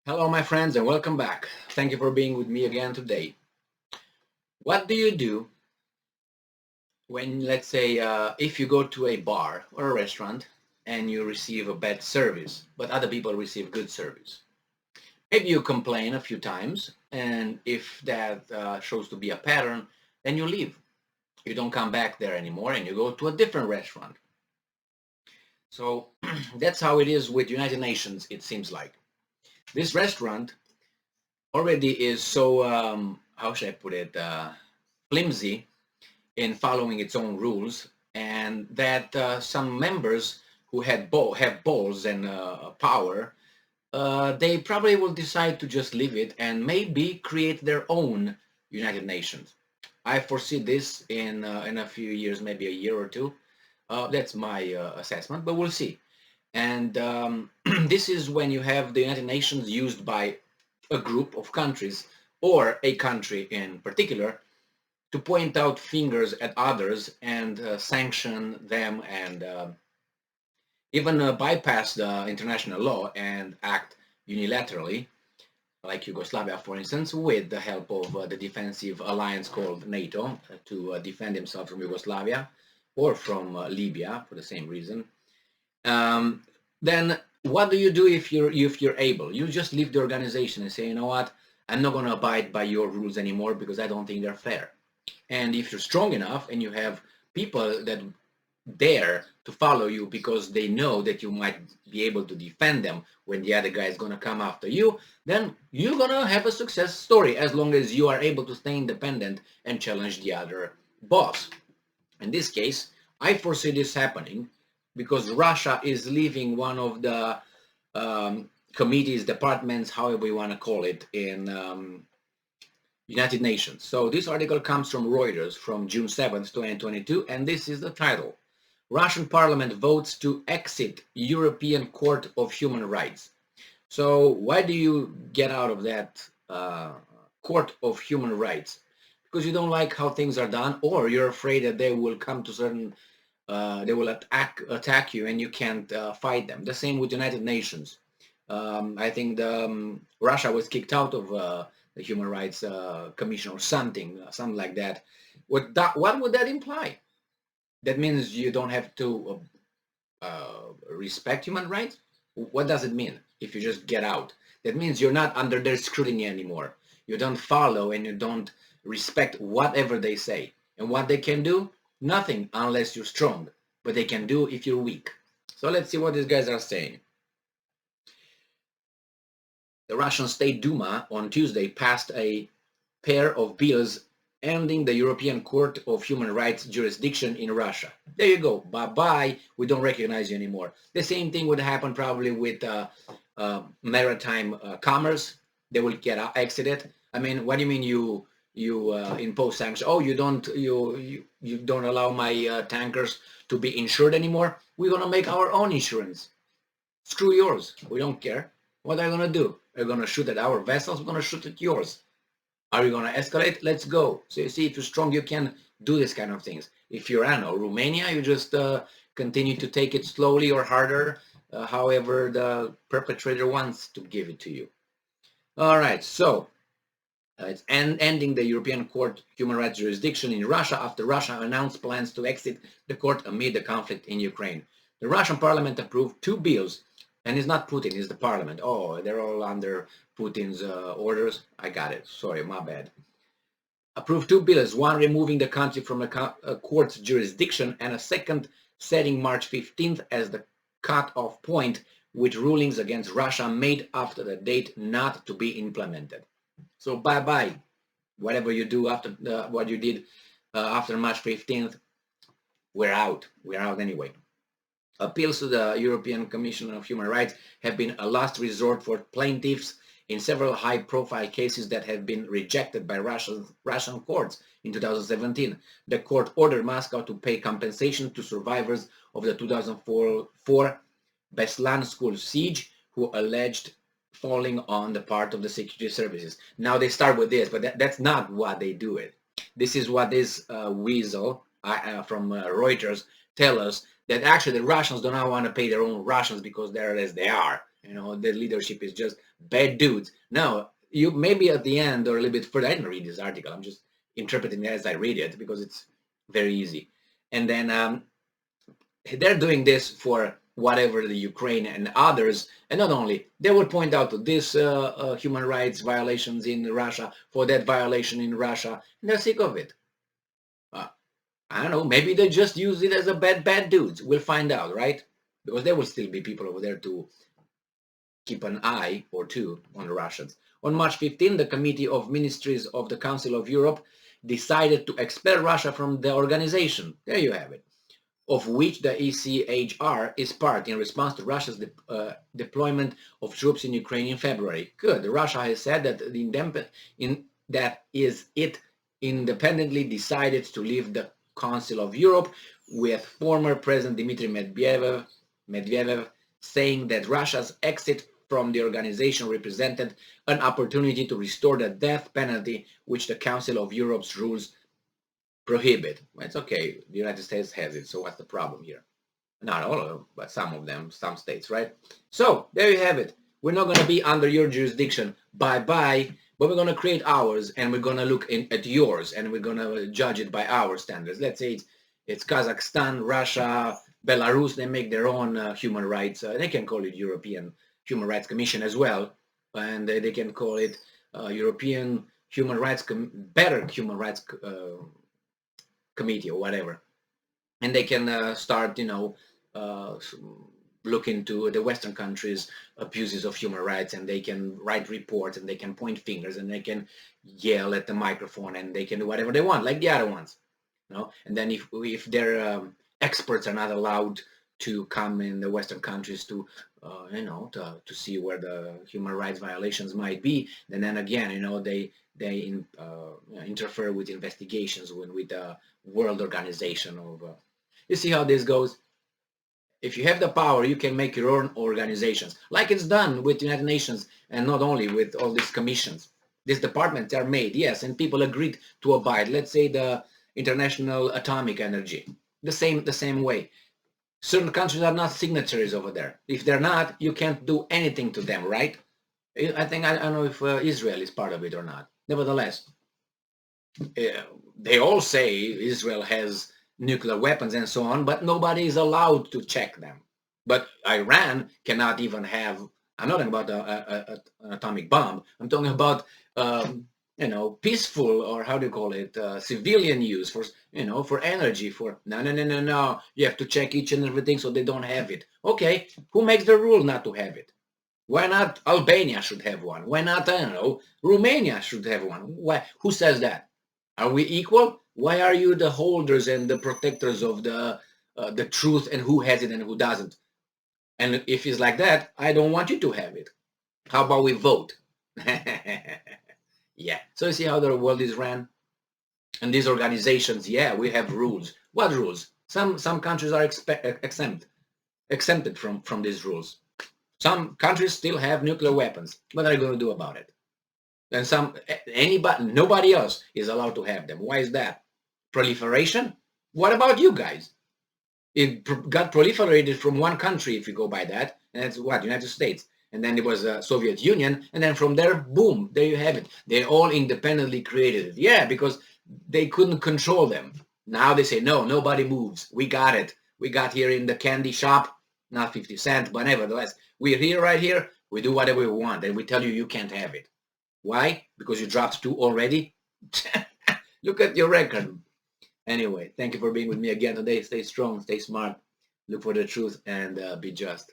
Hello, my friends, and welcome back. Thank you for being with me again today. What do you do when, let's say, if you go to a bar or a restaurant and you receive a bad service, but other people receive good service? Maybe you complain a few times, and if that shows to be a pattern, then you leave. You don't come back there anymore, and you go to a different restaurant. So that's how it is with United Nations, it seems like. This restaurant already is so, how should I put it, flimsy in following its own rules, and that some members who have balls and power, they probably will decide to just leave it and maybe create their own United Nations. I foresee this in a few years, maybe a year or two. That's my assessment, but we'll see. And this is when you have the United Nations used by a group of countries or a country in particular to point out fingers at others and sanction them and even bypass the international law and act unilaterally, like Yugoslavia, for instance, with the help of the defensive alliance called NATO to defend himself from Yugoslavia or from Libya for the same reason. Then what do you do if you're able? You just leave the organization and say, you know what, I'm not going to abide by your rules anymore because I don't think they're fair. And if you're strong enough and you have people that dare to follow you because they know that you might be able to defend them when the other guy is going to come after you, then you're going to have a success story as long as you are able to stay independent and challenge the other boss. In this case, I foresee this happening because Russia is leaving one of the committees, departments, however you want to call it, in United Nations. So this article comes from Reuters from June 7th, 2022, and this is the title. Russian Parliament votes to exit European Court of Human Rights. So why do you get out of that Court of Human Rights? Because you don't like how things are done, or you're afraid that they will come to certain, they will attack you and you can't fight them. The same with United Nations. I think Russia was kicked out of the Human Rights Commission or something like that. What would that imply? That means you don't have to respect human rights? What does it mean if you just get out? That means you're not under their scrutiny anymore. You don't follow and you don't respect whatever they say. And what they can do? Nothing unless you're strong. But they can do if you're weak. So let's see what these guys are saying. The Russian State Duma on Tuesday passed a pair of bills ending the European Court of Human Rights jurisdiction in Russia. There you go. Bye-bye. We don't recognize you anymore. The same thing would happen probably with maritime commerce. They will get exited. I mean, what do you mean you impose sanctions? Oh, you don't allow my tankers to be insured anymore? We're gonna make our own insurance. Screw yours. We don't care. What are you gonna do? Are you gonna shoot at our vessels? We're gonna shoot at yours. Are you gonna escalate? Let's go. So you see, if you're strong, you can do this kind of things. If you're, I don't know, Romania, you just continue to take it slowly or harder, however the perpetrator wants to give it to you. All right, so it's ending the European Court Human Rights jurisdiction in Russia after Russia announced plans to exit the court amid the conflict in Ukraine. The Russian parliament approved two bills, and it's not Putin, it's the parliament. Oh, they're all under Putin's orders. I got it. Sorry, my bad. Approved two bills, one removing the country from a court's jurisdiction and a second setting March 15th as the cut-off point with rulings against Russia made after the date not to be implemented. So bye-bye. Whatever you do after what you did after March 15th, we're out. We're out anyway. Appeals to the European Commission of Human Rights have been a last resort for plaintiffs in several high-profile cases that have been rejected by Russian courts in 2017. The court ordered Moscow to pay compensation to survivors of the 2004 Beslan school siege who alleged falling on the part of the security services. Now they start with this, but that's not what they do it. This is what this weasel from Reuters tell us, that actually the Russians do not want to pay their own Russians because they're as they are. You know, the leadership is just bad dudes. No, you maybe at the end or a little bit further. I didn't read this article. I'm just interpreting it as I read it because it's very easy. And then they're doing this for whatever the Ukraine and others, and not only, they will point out to this human rights violations in Russia, for that violation in Russia, and they're sick of it. I don't know, maybe they just use it as a bad dudes. We'll find out, right? Because there will still be people over there to keep an eye or two on the Russians. On March 15, the Committee of Ministries of the Council of Europe decided to expel Russia from the organization. There you have it. Of which the ECHR is part in response to Russia's deployment of troops in Ukraine in February. Good. Russia has said that it independently decided to leave the Council of Europe, with former President Dmitry Medvedev saying that Russia's exit from the organization represented an opportunity to restore the death penalty, which the Council of Europe's rules prohibit. It's okay, the United States has it, so what's the problem here? Not all of them, but some of them, some states, right? So there you have it. We're not going to be under your jurisdiction, bye-bye, but we're going to create ours, and we're going to look at yours, and we're going to judge it by our standards. Let's say it's Kazakhstan, Russia, Belarus. They make their own human rights. They can call it European Human Rights Commission as well, and they can call it European Human Rights, better Human Rights Committee or whatever. And they can start, look into the Western countries' abuses of human rights, and they can write reports, and they can point fingers, and they can yell at the microphone, and they can do whatever they want, like the other ones. And then if their experts are not allowed to come in the Western countries to see where the human rights violations might be, then again, they interfere with investigations with the World Organization of. You see how this goes? If you have the power, you can make your own organizations, like it's done with the United Nations, and not only with all these commissions. These departments are made, yes, and people agreed to abide. Let's say the International Atomic Energy, the same way. Certain countries are not signatories over there. If they're not, you can't do anything to them, right? I don't know if Israel is part of it or not. Nevertheless, they all say Israel has nuclear weapons and so on, but nobody is allowed to check them. But Iran cannot even have, I'm not talking about an atomic bomb, I'm talking about peaceful, or how do you call it, civilian use for, for energy, for, no, you have to check each and everything so they don't have it. Okay, who makes the rule not to have it? Why not Albania should have one? Why not, I don't know, Romania should have one? Why? Who says that? Are we equal? Why are you the holders and the protectors of the truth, and who has it and who doesn't? And if it's like that, I don't want you to have it. How about we vote? Yeah. So you see how the world is ran? And these organizations, yeah, we have rules. What rules? Some countries are exempted from these rules. Some countries still have nuclear weapons. What are you going to do about it? And nobody else is allowed to have them. Why is that? Proliferation? What about you guys? It got proliferated from one country, if you go by that, and that's what? United States. And then it was Soviet Union, and then from there, boom, there you have it. They all independently created it. Yeah, because they couldn't control them. Now they say, no, nobody moves. We got it. We got here in the candy shop, not 50 cents, but nevertheless, we're here, right here. We do whatever we want, and we tell you can't have it. Why? Because you dropped 2 already? Look at your record. Anyway, thank you for being with me again today. Stay strong, stay smart, look for the truth, and be just.